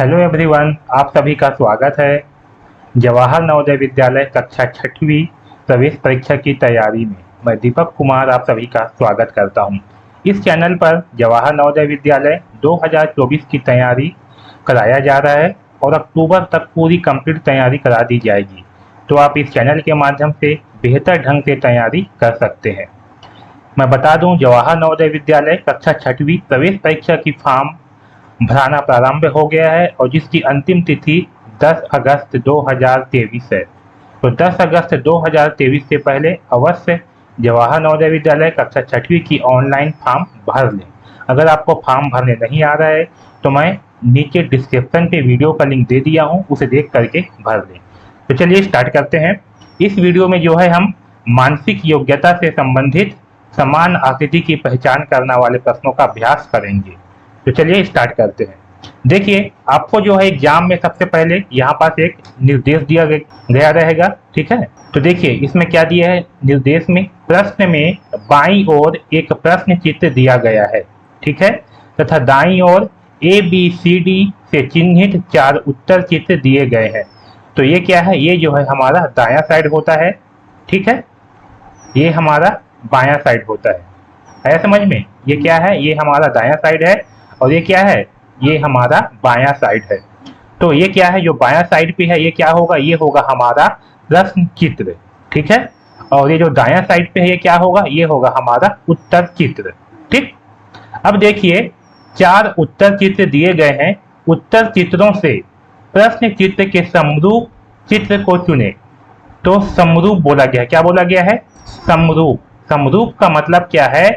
Hello everyone, आप सभी का स्वागत है जवाहर नवोदय विद्यालय कक्षा छठवीं प्रवेश परीक्षा की तैयारी में। मैं दीपक कुमार आप सभी का स्वागत करता हूं। इस चैनल पर जवाहर नवोदय विद्यालय 2024 की तैयारी कराया जा रहा है और अक्टूबर तक पूरी कंप्लीट तैयारी करा दी जाएगी। तो आप इस चैनल के माध्यम से बेहतर ढंग से तैयारी कर सकते हैं। मैं बता दूं, जवाहर नवोदय विद्यालय कक्षा छठवीं प्रवेश परीक्षा की फॉर्म भराना प्रारंभ हो गया है और जिसकी अंतिम तिथि 10 अगस्त 2023 है। तो 10 अगस्त 2023 से पहले अवश्य जवाहर नवोदय विद्यालय कक्षा छठवीं की ऑनलाइन फॉर्म भर लें। अगर आपको फॉर्म भरने नहीं आ रहा है तो मैं नीचे डिस्क्रिप्शन पे वीडियो का लिंक दे दिया हूँ, उसे देख करके भर लें। तो चलिए स्टार्ट करते हैं। इस वीडियो में जो है हम मानसिक योग्यता से संबंधित समान आकृति की पहचान करने वाले प्रश्नों का अभ्यास करेंगे। तो चलिए स्टार्ट करते हैं। देखिए, आपको जो है एग्जाम में सबसे पहले यहाँ पास एक निर्देश दिया गया रहेगा, ठीक है। तो देखिए इसमें क्या दिया है, निर्देश में प्रश्न में बाईं ओर एक प्रश्न चित्र दिया गया है, ठीक है, तथा दाईं ओर ABCD से चिन्हित 4 उत्तर चित्र दिए गए हैं। तो ये क्या है, ये जो है हमारा दायां साइड होता है, ठीक है, ये हमारा बायां साइड होता है। आया समझ में? ये क्या है, ये हमारा दायां साइड है और ये क्या है, ये हमारा बायां साइड है। तो ये क्या है, जो बायां साइड पे है ये क्या होगा, ये होगा हमारा प्रश्न चित्र, ठीक है। और ये जो दायां साइड पे है ये क्या होगा, ये होगा हमारा उत्तर चित्र, ठीक। अब देखिए 4 उत्तर चित्र दिए गए हैं। उत्तर चित्रों से प्रश्न चित्र के समरूप चित्र को चुने। तो समरूप बोला गया है, क्या बोला गया है, समरूप। समरूप का मतलब क्या है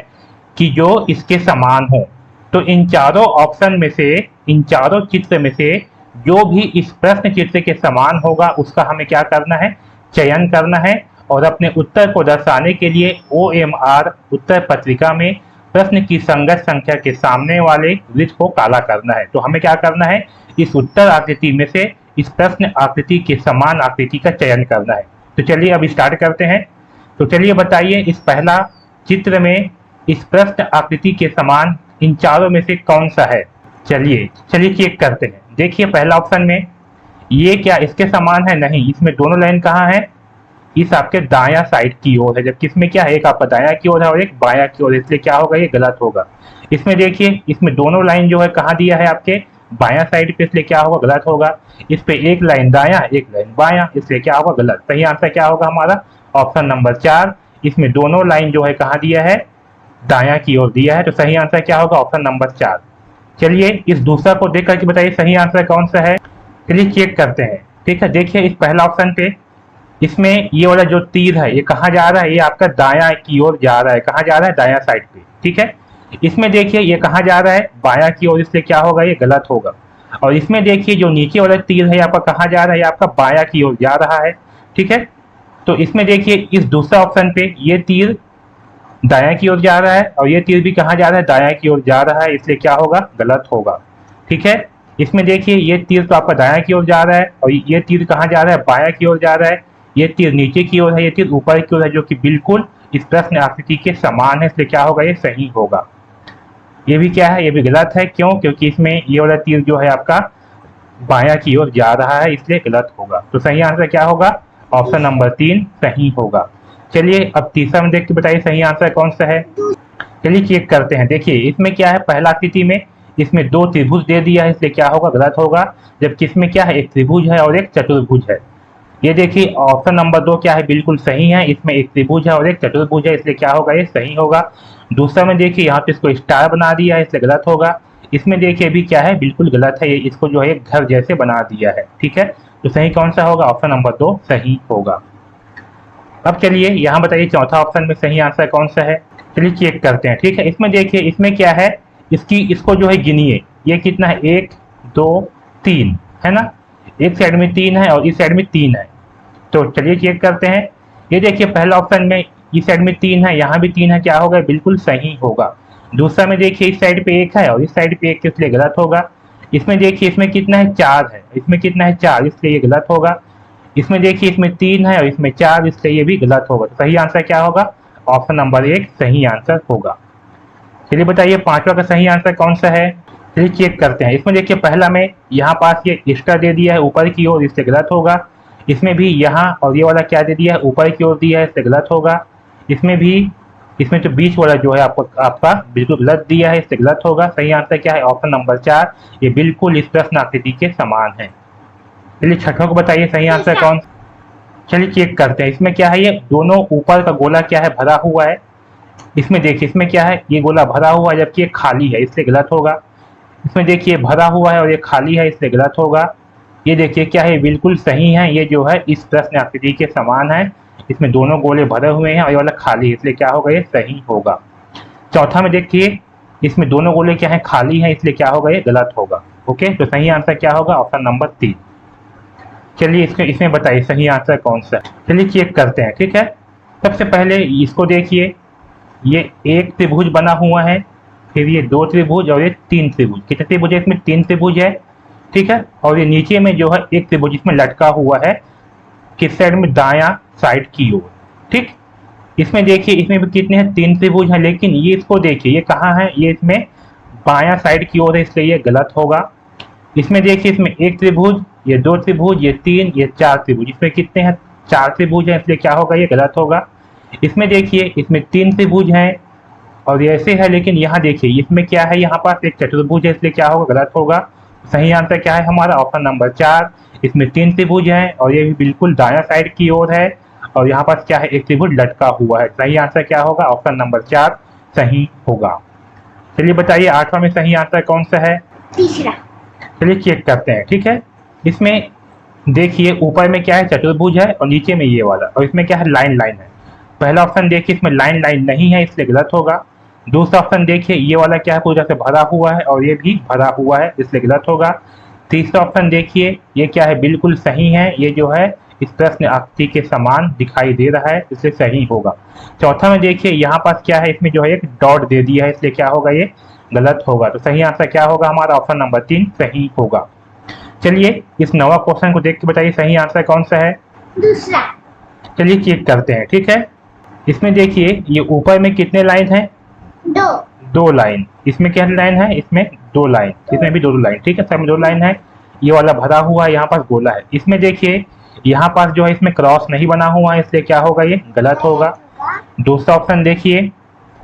कि जो इसके समान हो। तो इन चारों ऑप्शन में से, इन चारों चित्र में से जो भी इस प्रश्न चित्र के समान होगा उसका हमें क्या करना है, चयन करना है। और अपने उत्तर को दर्शाने के लिए OMR उत्तर पत्रिका में प्रश्न की संगत संख्या के सामने वाले वृत्त को काला करना है। तो हमें क्या करना है, इस उत्तर आकृति में से इस प्रश्न आकृति के समान आकृति का चयन करना है। तो चलिए अब स्टार्ट करते हैं। तो चलिए बताइए, इस पहला चित्र में इस प्रश्न आकृति के समान इन चारों में से कौन सा है। चलिए चेक करते हैं। देखिए पहला ऑप्शन में ये क्या इसके समान है, नहीं, इसमें दोनों लाइन कहाँ है, इस आपके दायां साइड की ओर है, जबकि इसमें क्या है, एक आपका दायां की ओर है और एक बायां की ओर, इसलिए क्या होगा, ये गलत होगा। इसमें देखिए, इसमें दोनों लाइन जो है कहाँ दिया है, आपके बायां साइड पे, इसलिए क्या होगा, गलत होगा। इस पे एक लाइन दायां एक लाइन बायां, इसलिए क्या होगा, गलत। सही आंसर क्या होगा हमारा, ऑप्शन नंबर 4। इसमें दोनों लाइन जो है कहाँ दिया है, दायां की ओर दिया है। तो सही आंसर क्या होगा, ऑप्शन नंबर 4। चलिए इस दूसरा को देख करके बताइए सही आंसर कौन सा है। चलिए चेक करते हैं, ठीक है। देखिए इस पहला ऑप्शन पे इसमें ये वाला जो तीर है ये कहाँ जा रहा है, ये आपका दायां की ओर जा रहा है। कहाँ जा रहा है, दायां साइड पे, ठीक है। इसमें देखिए ये कहाँ जा रहा है, बायां की ओर, इसलिए क्या होगा, ये गलत होगा। और इसमें देखिए जो नीचे वाला तीर है आपका कहाँ जा रहा है, ये आपका बायां की ओर जा रहा है, ठीक है। तो इसमें देखिए इस दूसरा ऑप्शन पे ये तीर दायां की ओर जा रहा है और ये तीर भी कहाँ जा रहा है, दायां की ओर जा रहा है, इसलिए क्या होगा, गलत होगा, ठीक है। इसमें देखिए ये तीर तो आपका दायां की ओर जा रहा है और ये तीर कहाँ जा रहा है, बायां की ओर जा रहा है। ये तीर नीचे की ओर है, ये तीर ऊपर की ओर है, जो कि बिल्कुल इस प्रश्न आकृति के समान है, इसलिए क्या होगा, ये सही होगा। ये भी क्या है, ये भी गलत है। क्यों, क्योंकि इसमें ये वाला तीर जो है आपका बायां की ओर जा रहा है, इसलिए गलत होगा। तो सही आंसर क्या होगा, ऑप्शन नंबर 3 सही होगा। चलिए अब तीसरा में देख के बताइए सही आंसर कौन सा है। चलिए चेक करते हैं। देखिए इसमें क्या है, पहला आकृति में इसमें 2 त्रिभुज दे दिया है, इसलिए क्या होगा, गलत होगा। जबकि इसमें क्या है, एक त्रिभुज है और एक चतुर्भुज है। ये देखिए ऑप्शन नंबर 2 क्या है, बिल्कुल सही है। इसमें एक त्रिभुज है और एक चतुर्भुज है, इसलिए क्या होगा, ये सही होगा। दूसरा में देखिए यहाँ पे इसको स्टार बना दिया है, इसलिए गलत होगा। इसमें देखिए भी क्या है, बिल्कुल गलत है, ये इसको जो है एक घर जैसे बना दिया है, ठीक है। तो सही कौन सा होगा, ऑप्शन नंबर 2 सही होगा। अब चलिए यहाँ बताइए चौथा ऑप्शन में सही आंसर कौन सा है। चलिए चेक करते हैं, ठीक है। इसमें देखिए इसमें क्या है, इसको जो है गिनिए, ये कितना है, 1 2 3 है ना। एक साइड में 3 है और इस साइड में 3 है। तो चलिए चेक करते हैं। ये देखिए पहला ऑप्शन में इस साइड में 3 है, यहाँ भी 3 है, क्या होगा, बिल्कुल सही होगा। दूसरा में देखिए इस साइड पे 1 है और इस साइड पे 1, इसलिए गलत होगा। इसमें देखिए इसमें कितना है, 4 है, इसमें कितना है, 4, इसलिए ये गलत होगा। इसमें देखिए इसमें 3 है और इसमें 4, इसलिए ये भी गलत होगा। तो सही आंसर क्या होगा, ऑप्शन नंबर 1 सही आंसर होगा। चलिए बताइए पांचवा का सही आंसर कौन सा है। चलिए चेक करते हैं। इसमें देखिए पहला में यहाँ पास ये एक्स्ट्रा दे दिया है ऊपर की ओर, इससे गलत होगा। इसमें भी यहाँ और ये वाला क्या दे दिया है, ऊपर की ओर दिया है, इससे गलत होगा। इसमें भी, इसमें तो बीच वाला जो है आपको आपका बिल्कुल गलत दिया है, इससे गलत होगा। सही आंसर क्या है, ऑप्शन नंबर 4, ये बिल्कुल इस प्रश्न आकृति के समान है। चलिए छठों को बताइए सही आंसर कौन। चलिए चेक करते हैं। इसमें क्या है, ये दोनों ऊपर का गोला क्या है, भरा हुआ है। इसमें देखिए इसमें क्या है, ये गोला भरा हुआ है जबकि ये खाली है, इससे गलत होगा। इसमें देखिए भरा हुआ है और ये खाली है, इससे गलत होगा। ये देखिए क्या है, बिल्कुल सही है, ये जो है इस प्रश्न आकृति के समान है। इसमें दोनों गोले भरे हुए हैं और ये वाला खाली है, इसलिए क्या होगा, ये सही होगा। चौथा में देखिए इसमें दोनों गोले क्या है, खाली है, इसलिए क्या होगा, ये गलत होगा। ओके, तो सही आंसर क्या होगा, ऑप्शन नंबर 3। चलिए इसमें बताइए सही आंसर कौन सा है। चलिए चेक करते हैं, ठीक है। सबसे पहले इसको देखिए, ये एक त्रिभुज बना हुआ है, फिर ये 2 त्रिभुज और ये 3 त्रिभुज। कितने त्रिभुज है इसमें, 3 त्रिभुज है, ठीक है। और ये नीचे में जो है एक त्रिभुज इसमें लटका हुआ है, किस साइड में, दायां साइड की ओर, ठीक। इसमें देखिए इसमें भी कितने हैं, 3 त्रिभुज हैं, लेकिन ये इसको देखिए ये कहाँ है, ये इसमें बायां साइड की ओर है, इसलिए ये गलत होगा। इसमें देखिए इसमें एक त्रिभुज, ये 2 त्रिभुज, ये 3, ये 4 त्रिभुज। इसमें कितने हैं, 4 त्रिभुज हैं, इसलिए क्या होगा, ये गलत होगा। इसमें देखिए इसमें 3 त्रिभुज हैं और ये ऐसे है, लेकिन यहाँ देखिए इसमें क्या है, यहाँ पास एक चतुर्भुज है, इसलिए क्या होगा, गलत होगा। सही आंसर क्या है हमारा, ऑप्शन नंबर 4। इसमें 3 त्रिभुज हैं और ये भी बिल्कुल दायां साइड की ओर है और यहाँ पास क्या है, एक त्रिभुज लटका हुआ है। सही आंसर क्या होगा, ऑप्शन नंबर 4 सही होगा। चलिए बताइए 8वां में सही आंसर कौन सा है, तीसरा। चलिए चेक करते हैं, ठीक है। इसमें देखिए ऊपर में क्या है, चतुर्भुज है और नीचे में ये वाला, और इसमें क्या है, लाइन लाइन है। पहला ऑप्शन देखिए इसमें लाइन लाइन नहीं है, इसलिए गलत होगा। दूसरा ऑप्शन देखिए ये वाला क्या है, पूरी तरह से भरा हुआ है और ये भी भरा हुआ है, इसलिए गलत होगा। तीसरा ऑप्शन देखिए ये क्या है, बिल्कुल सही है, ये जो है इस प्रश्न आकृति के समान दिखाई दे रहा है, इसलिए सही होगा। चौथा में देखिए यहाँ पास क्या है, इसमें जो है एक डॉट दे दिया है, इसलिए क्या होगा, ये गलत होगा। तो सही आंसर क्या होगा हमारा, ऑप्शन नंबर 3 सही होगा। चलिए इस 9वां क्वेश्चन को देख के बताइए सही आंसर कौन सा है, दूसरा। चलिए चेक करते हैं, ठीक है। इसमें देखिए ये ऊपर में कितने लाइन हैं, 2 लाइन। इसमें क्या लाइन है, इसमें 2 लाइन, इसमें भी 2 लाइन, ठीक है, सब में 2 लाइन है। ये वाला भरा हुआ है, यहाँ पास गोला है। इसमें देखिए यहाँ पास जो है इसमें क्रॉस नहीं बना हुआ है, इसलिए क्या होगा, ये गलत होगा। दूसरा ऑप्शन देखिए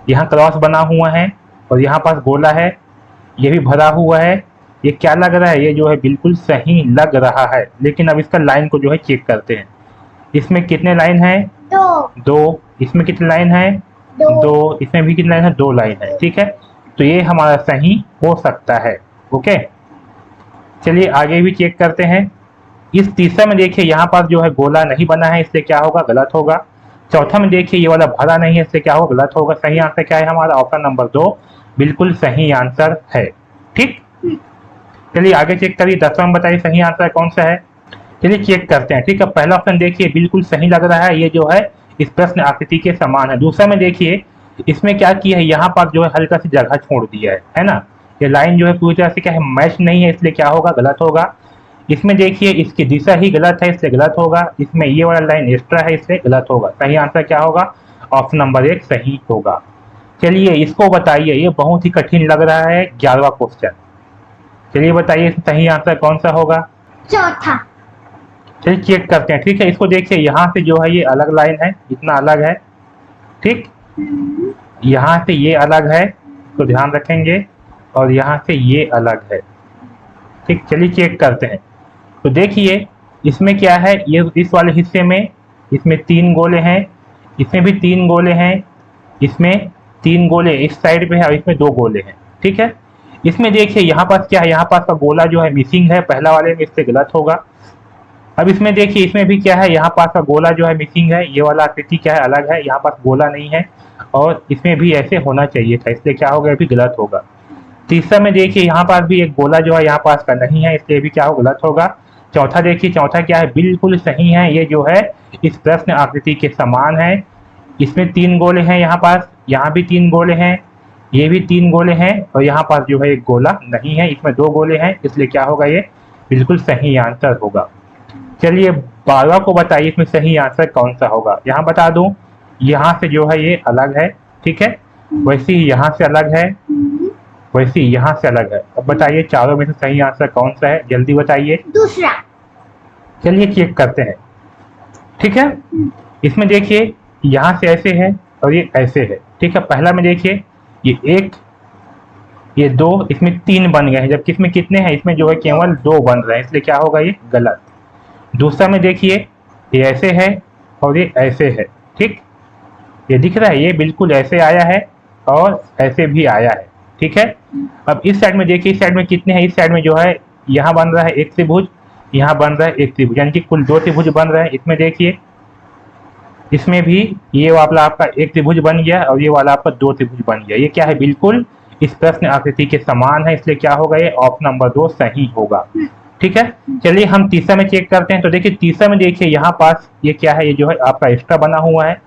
यहाँ क्रॉस बना हुआ है और यहाँ पास गोला है, ये भी भरा हुआ है। ये क्या लग रहा है, ये जो है बिल्कुल सही लग रहा है, लेकिन अब इसका लाइन को जो है चेक करते हैं। इसमें कितने लाइन है, 2। इसमें कितने लाइन है, 2। इसमें भी कितने लाइन है, 2 लाइन है, ठीक है। तो ये हमारा सही हो सकता है। ओके, चलिए आगे भी चेक करते हैं। इस तीसरे में देखिए यहाँ पास जो है गोला नहीं बना है, इसलिए क्या होगा, गलत होगा। चौथा में देखिए ये वाला भरा नहीं है, इसलिए क्या होगा, गलत होगा। सही आंसर क्या है हमारा, ऑप्शन नंबर 2 बिल्कुल सही आंसर है, ठीक। चलिए आगे चेक करिए, 10वां में बताइए सही आंसर कौन सा है। चलिए चेक करते हैं, ठीक है। पहला ऑप्शन देखिए बिल्कुल सही लग रहा है, ये जो है इस प्रश्न आकृति के समान है। दूसरा में देखिए इसमें क्या किया है, यहाँ पर जो है हल्का सी जगह छोड़ दिया है ना। ये लाइन जो है पूरी तरह से क्या है, मैच नहीं है, इसलिए क्या होगा, गलत होगा। इसमें देखिए इसकी दिशा ही गलत है, इसलिए गलत होगा। इसमें ये वाला लाइन एक्स्ट्रा है, इसलिए गलत होगा। सही आंसर क्या होगा, ऑप्शन नंबर 1 सही होगा। चलिए इसको बताइए, ये बहुत ही कठिन लग रहा है, 11वां क्वेश्चन। चलिए बताइए सही आंसर कौन सा होगा, चौथा। चलिए चेक करते हैं, ठीक है। इसको देखिए यहाँ से जो है ये अलग लाइन है, इतना अलग है, ठीक। यहाँ से ये अलग है, तो ध्यान रखेंगे, और यहाँ से ये अलग है, ठीक। चलिए चेक करते हैं। तो देखिए इसमें क्या है, ये इस वाले हिस्से में इसमें 3 गोले हैं, इसमें भी 3 गोले हैं, इसमें 3 गोले इस साइड पे है और इसमें 2 गोले हैं, ठीक है। इसमें देखिए यहाँ पास क्या है, यहाँ पास का गोला जो है मिसिंग है, पहला वाले में, इससे गलत होगा। अब इसमें देखिए इसमें भी क्या है, यहाँ पास का गोला जो है मिसिंग है, ये वाला आकृति क्या है, अलग है, यहाँ पास गोला नहीं है, और इसमें भी ऐसे होना चाहिए था, इसलिए क्या होगा, भी गलत होगा। तीसरा में देखिए यहाँ पास भी एक गोला जो है यहाँ पास का नहीं है, इसलिए भी क्या हो, गलत होगा। चौथा देखिए, चौथा क्या है, बिल्कुल सही है, ये जो है इस प्रश्न आकृति के समान है। इसमें 3 गोले हैं, यहाँ पास, यहाँ भी 3 गोले हैं, ये भी 3 गोले हैं, और यहाँ पास जो है एक गोला नहीं है, इसमें 2 गोले हैं, इसलिए क्या होगा, ये बिल्कुल सही आंसर होगा। चलिए 12वां को बताइए इसमें सही आंसर कौन सा होगा। यहाँ बता दूं, यहाँ से जो है ये अलग है, ठीक है, वैसे ही यहाँ से अलग है, वैसे ही यहाँ से अलग है। अब बताइए चारों में से सही आंसर कौन सा है, जल्दी बताइए। दूसरा। चलिए चेक करते हैं, ठीक है। इसमें देखिए यहाँ से ऐसे है और ये ऐसे है, ठीक है। पहला में देखिए ये एक, ये दो, इसमें तीन बन गए हैं, जबकि इसमें कितने हैं, इसमें जो है केवल दो बन रहे हैं, इसलिए क्या होगा, ये गलत। दूसरा में देखिए ये ऐसे है और ये ऐसे है, ठीक। ये दिख रहा है, ये बिल्कुल ऐसे आया है और ऐसे भी आया है, ठीक है। अब इस साइड में देखिए, इस साइड में कितने हैं, इस साइड में जो है यहाँ बन रहा है एक त्रिभुज, यहाँ बन रहा है एक त्रिभुज, यानी कि कुल दो त्रिभुज बन रहे हैं। इसमें देखिए इसमें भी ये वाला आपका एक त्रिभुज बन गया और ये वाला आपका दो त्रिभुज बन गया। ये क्या है, बिल्कुल इस प्रश्न आकृति के समान है, इसलिए क्या होगा, ये ऑप्शन नंबर 2 सही होगा, ठीक है। चलिए हम तीसरा में चेक करते हैं। तो देखिए तीसरा में देखिए यहाँ पास ये क्या है, ये जो है आपका एक्स्ट्रा बना हुआ है,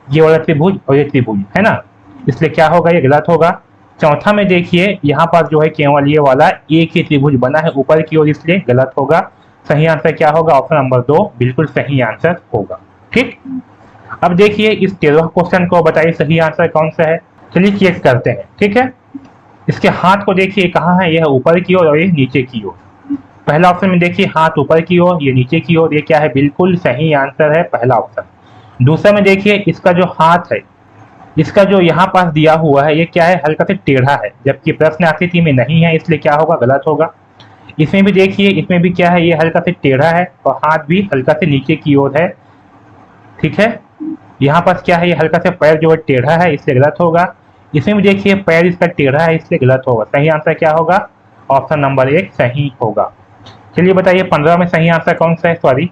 ये वाला त्रिभुज और ये त्रिभुज है ना, इसलिए क्या होगा, ये गलत होगा। चौथा में देखिए यहाँ पास जो है केवल ये वाला एक ही त्रिभुज बना है ऊपर की ओर, इसलिए गलत होगा। सही आंसर क्या होगा, ऑप्शन नंबर 2 बिल्कुल सही आंसर होगा, ठीक। अब देखिए इस 13 क्वेश्चन को बताइए सही आंसर कौन सा है। चलिए चेक करते हैं, ठीक है। इसके हाथ को देखिए कहाँ है, यह ऊपर की ओर और ये नीचे की ओर। पहला ऑप्शन में देखिए हाथ ऊपर की ओर, ये नीचे की ओर, ये क्या है, बिल्कुल सही आंसर है पहला ऑप्शन। दूसरा में देखिए इसका जो हाथ है, इसका जो यहाँ पास दिया हुआ है, ये क्या है, हल्का से टेढ़ा है, जबकि प्रश्न आकृति में नहीं है, इसलिए क्या होगा, गलत होगा। इसमें भी देखिए, इसमें भी क्या है, ये हल्का से टेढ़ा है और हाथ भी हल्का से नीचे की ओर है, ठीक है। यहाँ पास क्या है, ये हल्का से पैर जो है टेढ़ा है, इसलिए गलत होगा। इसमें भी देखिए पैर इसका टेढ़ा है, इसलिए गलत होगा। सही आंसर क्या होगा, ऑप्शन नंबर 1 सही होगा। चलिए बताइए 15 में सही आंसर कौन सा है, सॉरी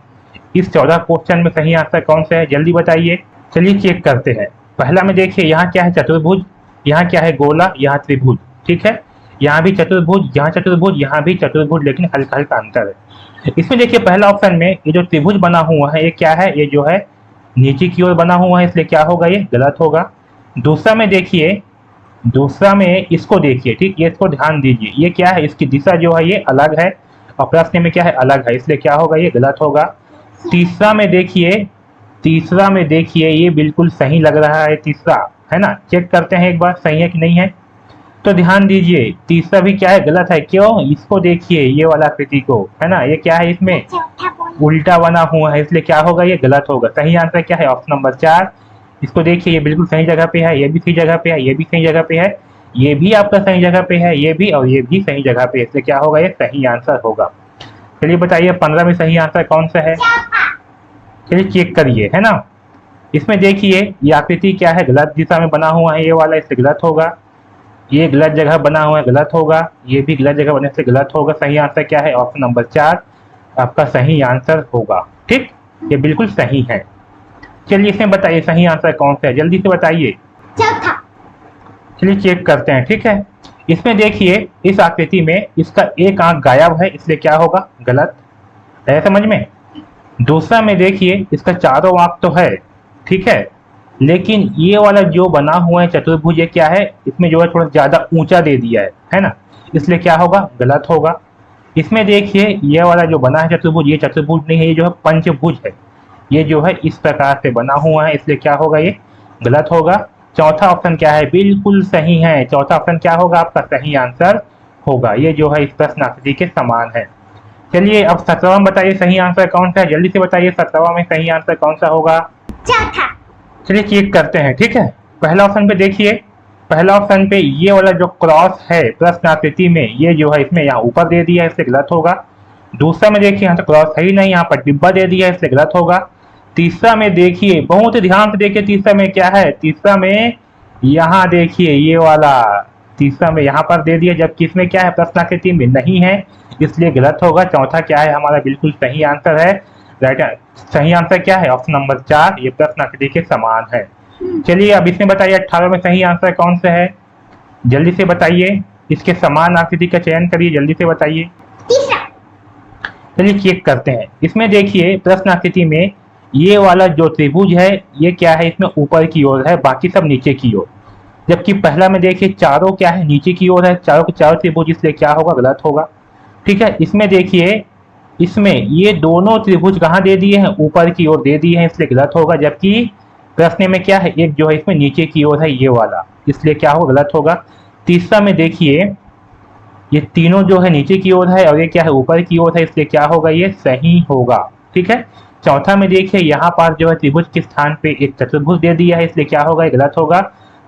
इस 14 क्वेश्चन में सही आंसर कौन सा है, जल्दी बताइए। चलिए चेक करते हैं। पहला में देखिए यहाँ क्या है, चतुर्भुज, यहाँ क्या है, गोला, यहाँ त्रिभुज, ठीक है। यहाँ भी चतुर्भुज, यहाँ चतुर्भुज, यहाँ भी चतुर्भुज, लेकिन हल्का हल्का अंतर है। इसमें देखिए पहला ऑप्शन में ये जो त्रिभुज बना हुआ है, ये क्या है, ये जो है नीचे की ओर बना हुआ है, इसलिए क्या होगा, ये गलत होगा। दूसरा में देखिए, दूसरा में इसको देखिए, ठीक, ये इसको ध्यान दीजिए, ये क्या है, इसकी दिशा जो है ये अलग है और प्रश्न में क्या है, अलग है, इसलिए क्या होगा, ये गलत होगा। तीसरा में देखिए, तीसरा में देखिए ये बिल्कुल सही लग रहा है तीसरा, है ना। चेक करते हैं एक बार सही है कि नहीं है। तो ध्यान दीजिए तीसरा भी क्या है, गलत है। क्यों, इसको देखिए, ये वाला आकृति को, है ना, ये क्या है, इसमें उल्टा बना हुआ है, इसलिए क्या होगा, ये गलत होगा। सही आंसर क्या है, ऑप्शन नंबर 4। इसको देखिए, ये बिल्कुल सही जगह पे है, ये भी सही जगह पे है, ये भी सही जगह पे है, ये भी आपका सही जगह पे है, ये भी और ये भी सही जगह पे है, इसलिए क्या होगा, ये सही आंसर होगा। चलिए बताइए 15 में सही आंसर कौन सा है। चलिए चेक करिए, है ना। इसमें देखिए ये आकृति क्या है, गलत दिशा में बना हुआ है, ये वाला, इससे गलत होगा। ये गलत जगह बना हुआ है, गलत होगा। ये भी गलत जगह बनने से गलत होगा। सही आंसर क्या है, ऑप्शन नंबर 4 आपका सही आंसर होगा, ठीक, ये बिल्कुल सही है। चलिए इसमें बताइए सही आंसर कौन सा है, जल्दी से बताइए। चौथा। चलिए चेक करते हैं, ठीक है। इसमें देखिए इस आकृति में इसका एक आंख गायब है, इसलिए क्या होगा, गलत है, समझ में। दूसरा में देखिए इसका चारों आंख तो है, ठीक है, लेकिन ये वाला जो बना हुआ है चतुर्भुज, ये क्या है, इसमें जो है थोड़ा ज्यादा ऊंचा दे दिया है ना, इसलिए क्या होगा, गलत होगा। इसमें देखिए ये वाला जो बना है चतुर्भुज, ये चतुर्भुज नहीं है, ये जो है पंचभुज है, ये जो है इस प्रकार से बना हुआ है, इसलिए क्या होगा, ये गलत होगा। चौथा ऑप्शन क्या है, बिल्कुल सही है, चौथा ऑप्शन क्या होगा, आपका सही आंसर होगा। ये जो है इस प्रश्न आकृति के समान है। चलिए अब 17वां बताइए सही आंसर कौन सा है, जल्दी से बताइए 17वां में सही आंसर कौन सा होगा। चौथा। चलिए चेक करते हैं, ठीक है। पहला ऑप्शन पे देखिए, पहला ऑप्शन पे ये वाला जो क्रॉस है प्रश्न आकृति में, ये जो है इसमें यहाँ ऊपर दे दिया है, इससे गलत होगा। दूसरा में देखिए यहाँ तो क्रॉस है ही नहीं, यहाँ पर डिब्बा दे दिया है, इससे गलत होगा। तीसरा में देखिए, बहुत ध्यान से देखिए, तीसरा में क्या है, तीसरा में यहाँ देखिए ये वाला, तीसरा में यहाँ पर दे दिया, जबकि इसमें क्या है, प्रश्न आकृति में नहीं है, इसलिए गलत होगा। चौथा क्या है, हमारा बिल्कुल सही आंसर है, राइट। सही आंसर क्या है, ऑप्शन नंबर 4, ये प्रश्न आकृति के समान है। चलिए अब इसमें बताइए 18 में सही आंसर कौन सा है, जल्दी से बताइए। इसके समान आकृति का चयन करिए, जल्दी से बताइए। तीसरा। चलिए चेक करते हैं। इसमें देखिए प्रश्न आकृति में ये वाला जो त्रिभुज है, ये क्या है, इसमें ऊपर की ओर है, बाकी सब नीचे की ओर, जबकि पहला में देखिए चारों क्या है, नीचे की ओर है, चारों के चारों त्रिभुज, इसलिए क्या होगा, गलत होगा, ठीक है। इसमें देखिए, इसमें ये दोनों त्रिभुज कहाँ दे दिए हैं, ऊपर की ओर दे दिए हैं, इसलिए गलत होगा। जबकि प्रश्न में क्या है, एक जो है इसमें नीचे की ओर है, ये वाला, इसलिए क्या होगा, गलत होगा। तीसरा में देखिए ये तीनों जो है नीचे की ओर है और ये क्या है ऊपर की ओर है, इसलिए क्या होगा ये सही होगा। ठीक है। चौथा में देखिए यहाँ पास जो है त्रिभुज के स्थान पे एक चतुर्भुज दे दिया है, इसलिए क्या होगा ये गलत होगा।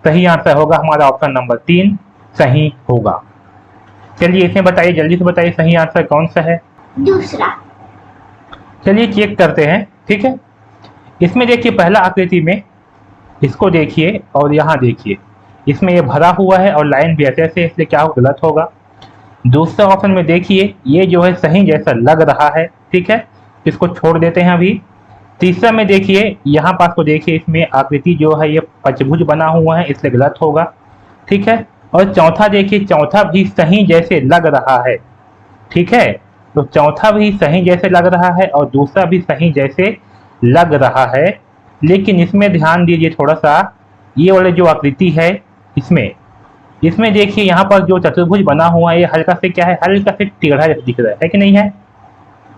सही आंसर होगा हमारा ऑप्शन नंबर 3 सही होगा। चलिए इसमें बताइए, जल्दी से बताइए सही आंसर कौन सा है। दूसरा। चलिए चेक करते हैं। ठीक है। इसमें देखिए पहला आकृति में इसको देखिए और यहाँ देखिए, इसमें ये भरा हुआ है और लाइन भी ऐसे ऐसे, इसलिए क्या होगा गलत होगा। दूसरे ऑप्शन में देखिए ये जो है सही जैसा लग रहा है। ठीक है। इसको छोड़ देते हैं अभी। तीसरा में देखिए यहाँ पास को देखिए, इसमें आकृति जो है ये पंचभुज बना हुआ है, इसलिए गलत होगा। ठीक है। और चौथा देखिए, चौथा भी सही जैसे लग रहा है। ठीक है। तो चौथा भी सही जैसे लग रहा है और दूसरा भी सही जैसे लग रहा है, लेकिन इसमें ध्यान दीजिए थोड़ा सा, ये वाले जो आकृति है इसमें इसमें देखिए यहाँ पर जो चतुर्भुज बना हुआ है ये हल्का से क्या है, हल्का से टेढ़ा दिख रहा है कि नहीं है,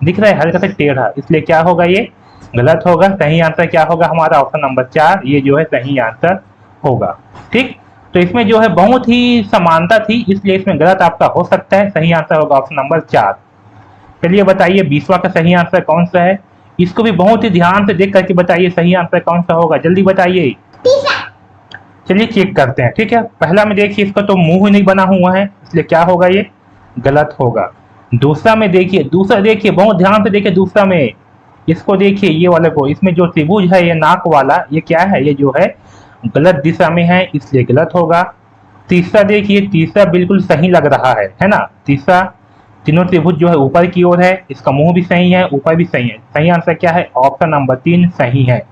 दिख रहा है हल्का से टेढ़ा, इसलिए क्या होगा ये गलत होगा। सही आंसर क्या होगा हमारा ऑप्शन नंबर 4, ये जो है सही आंसर होगा। ठीक। तो इसमें जो है बहुत ही समानता थी, इसलिए इसमें गलत आपका हो सकता है। सही आंसर होगा ऑप्शन नंबर 4। चलिए बताइए 20वां का सही आंसर कौन सा है। इसको भी बहुत ही ध्यान से देख करके बताइए सही आंसर कौन सा होगा, जल्दी बताइए। तीसरा। चलिए चेक करते हैं। ठीक है। पहला में देखिए इसका तो मुंह ही नहीं बना हुआ है, इसलिए क्या होगा ये गलत होगा। दूसरा में देखिए, दूसरा देखिए बहुत ध्यान से देखिए, दूसरा में इसको देखिए ये वाले को, इसमें जो त्रिभुज है ये नाक वाला, ये क्या है, ये जो है गलत दिशा में है, इसलिए गलत होगा। तीसरा देखिए, तीसरा बिल्कुल सही लग रहा है ना। तीसरा तीनों त्रिभुज जो है ऊपर की ओर है, इसका मुंह भी सही है, ऊपर भी सही है। सही आंसर क्या है, ऑप्शन नंबर 3 सही है।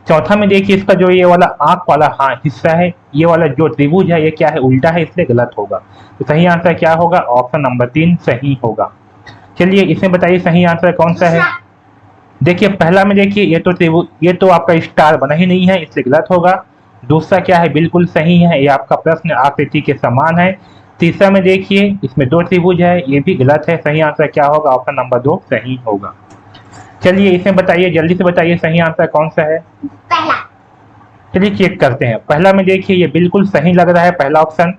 चौथा में देखिए इसका जो ये वाला आंख वाला हाँ हिस्सा है, ये वाला जो त्रिभुज है ये क्या है, उल्टा है, इसलिए गलत होगा। तो सही आंसर क्या होगा, ऑप्शन नंबर 3 सही होगा। चलिए इसमें बताइए सही आंसर कौन सा है। देखिए पहला में देखिए ये तो त्रिभुज, ये तो आपका स्टार बना ही नहीं है, इसलिए गलत होगा। दूसरा क्या है, बिल्कुल सही है, ये आपका प्रश्न आकृति के समान है। तीसरा में देखिए इसमें 2 त्रिभुज है, ये भी गलत है। सही आंसर क्या होगा, ऑप्शन नंबर 2 सही होगा। चलिए इसमें बताइए, जल्दी से बताइए सही आंसर कौन सा है। पहला। चलिए चेक करते हैं। पहला में देखिए ये बिल्कुल सही लग रहा है, पहला ऑप्शन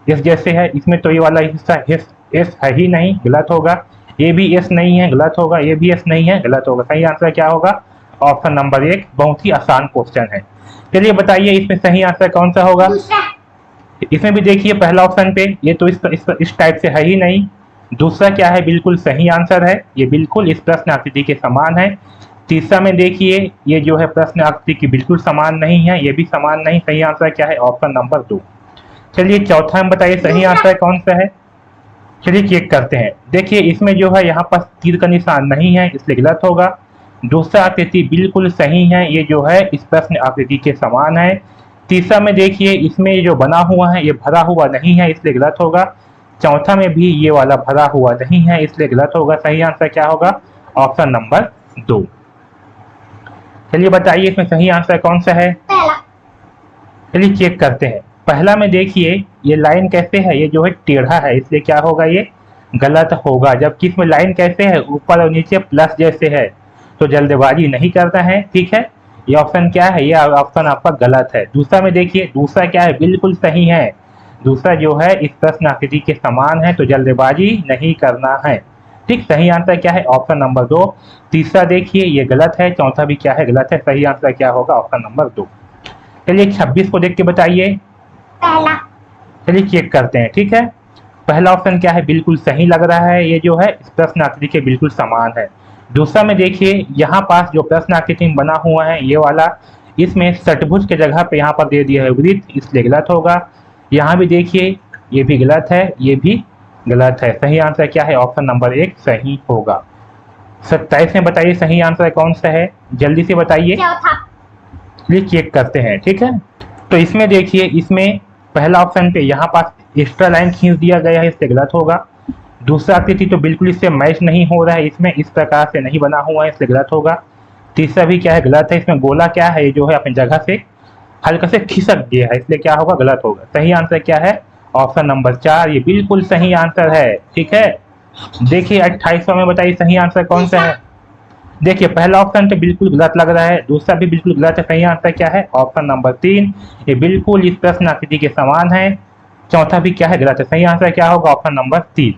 एस जैसे है, इसमें तो ये वाला हिस्सा एस है ही नहीं, गलत होगा। ये भी एस नहीं है, गलत होगा। ये भी एस नहीं है, गलत होगा। सही आंसर क्या होगा, ऑप्शन नंबर 1। बहुत ही आसान क्वेश्चन है। चलिए बताइए इसमें सही आंसर कौन सा होगा। दूसरा। इसमें भी देखिए पहला ऑप्शन पे ये तो इस टाइप से है ही नहीं। दूसरा क्या है, बिल्कुल सही आंसर है, ये बिल्कुल इस प्रश्न आकृति के समान है। तीसरा में देखिए ये जो है प्रश्न आकृति की बिल्कुल समान नहीं है, ये भी समान नहीं। सही आंसर क्या है, ऑप्शन नंबर 2। चलिए चौथा में बताइए सही आंसर कौन सा है। चलिए चेक करते हैं। देखिए इसमें जो है यहाँ पर तीर का निशान नहीं है, इसलिए गलत होगा। दूसरा आकृति बिल्कुल सही है, ये जो है इस प्रश्न आकृति के समान है। तीसरा में देखिए इसमें जो बना हुआ है ये भरा हुआ नहीं है, इसलिए गलत होगा। चौथा में भी ये वाला भरा हुआ नहीं है, इसलिए गलत होगा। सही आंसर क्या होगा, ऑप्शन नंबर 2। चलिए बताइए इसमें सही आंसर कौन सा है। पहला। चलिए चेक करते हैं। पहला में देखिए ये लाइन कैसे है, ये जो है टेढ़ा है, इसलिए क्या होगा ये गलत होगा। जबकि इसमें लाइन कैसे है, ऊपर और नीचे प्लस जैसे है, तो जल्दबाजी नहीं करता है। ठीक है। ये ऑप्शन क्या है, ये ऑप्शन आपका गलत है। दूसरा में देखिए, दूसरा क्या है, बिल्कुल सही है। दूसरा जो है इस प्रश्न आकृति के समान है, तो जल्दबाजी नहीं करना है। ठीक। सही आंसर क्या है, ऑप्शन नंबर 2। तीसरा देखिए ये गलत है, चौथा भी क्या है, गलत है। सही आंसर क्या होगा, ऑप्शन नंबर 2। चलिए 26 को देख के बताइए। पहला। चलिए चेक करते हैं। ठीक है। पहला ऑप्शन क्या है, बिल्कुल सही लग रहा है, ये जो है इस प्रश्न आकृति के बिल्कुल समान है। दूसरा में देखिए यहाँ पास जो प्रश्न आकृति में बना हुआ है ये वाला, इसमें षटभुज के जगह पे यहाँ पर दे दिया है वृत्त, इसलिए गलत होगा। यहाँ भी देखिए ये भी गलत है, ये भी गलत है। सही आंसर क्या है, ऑप्शन नंबर 1 सही होगा। 27 में बताइए सही आंसर कौन सा है, जल्दी से बताइए। चौथा। चलिए चेक करते हैं। ठीक है। तो इसमें देखिए इसमें पहला ऑप्शन पे यहाँ पास एक्स्ट्रा लाइन खींच दिया गया है, इससे गलत होगा। दूसरा आकृति तो बिल्कुल इससे मैच नहीं हो रहा है, इसमें इस प्रकार से नहीं बना हुआ है, इससे गलत होगा। तीसरा भी क्या है, गलत है। इसमें गोला क्या है, ये जो है अपनी जगह से हल्का से खिसक गया है, इसलिए क्या होगा, गलत होगा। सही आंसर क्या है, ऑप्शन नंबर 4, ये बिल्कुल सही आंसर है। ठीक है। देखिए 28वां में बताइए सही आंसर कौन सा है। देखिए पहला ऑप्शन तो बिल्कुल गलत लग रहा है, दूसरा भी बिल्कुल गलत है। सही आंसर क्या है, ऑप्शन नंबर 3, ये बिल्कुल इस प्रश्न आकृति के समान है। चौथा भी क्या है, गलत है। सही आंसर क्या होगा, ऑप्शन नंबर 3।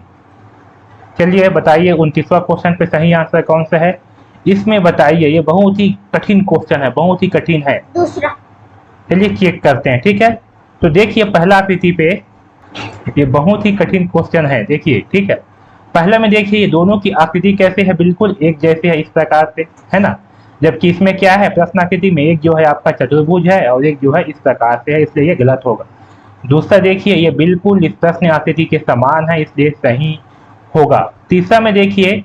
चलिए बताइए 29वां क्वेश्चन पे सही आंसर कौन सा है। इसमें बताइए, ये बहुत ही कठिन क्वेश्चन है, बहुत ही कठिन है। दूसरा। चलिए चेक करते हैं, ठीक है। तो देखिए पहला आकृति पे, ये बहुत ही कठिन क्वेश्चन है, देखिए, ठीक है। पहले में देखिए ये दोनों की आकृति कैसे है, बिल्कुल एक जैसे है, इस प्रकार से, है ना। जबकि इसमें क्या है, प्रश्न आकृति में एक जो है आपका चतुर्भुज है और एक जो है इस प्रकार से है, इसलिए ये गलत होगा। दूसरा देखिए ये बिल्कुल इस प्रश्न आकृति के समान है, इसलिए सही होगा। तीसरा में देखिए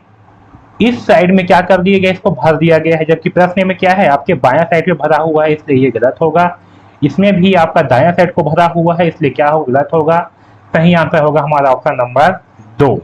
इस साइड में क्या कर दिया गया, इसको भर दिया गया है, जबकि प्रश्न में क्या है, आपके बायां साइड पे भरा हुआ है, इसलिए ये गलत होगा। इसमें भी आपका दायां साइड को भरा हुआ है, इसलिए क्या हो, गलत होगा। सही आंसर होगा हमारा ऑप्शन नंबर 2।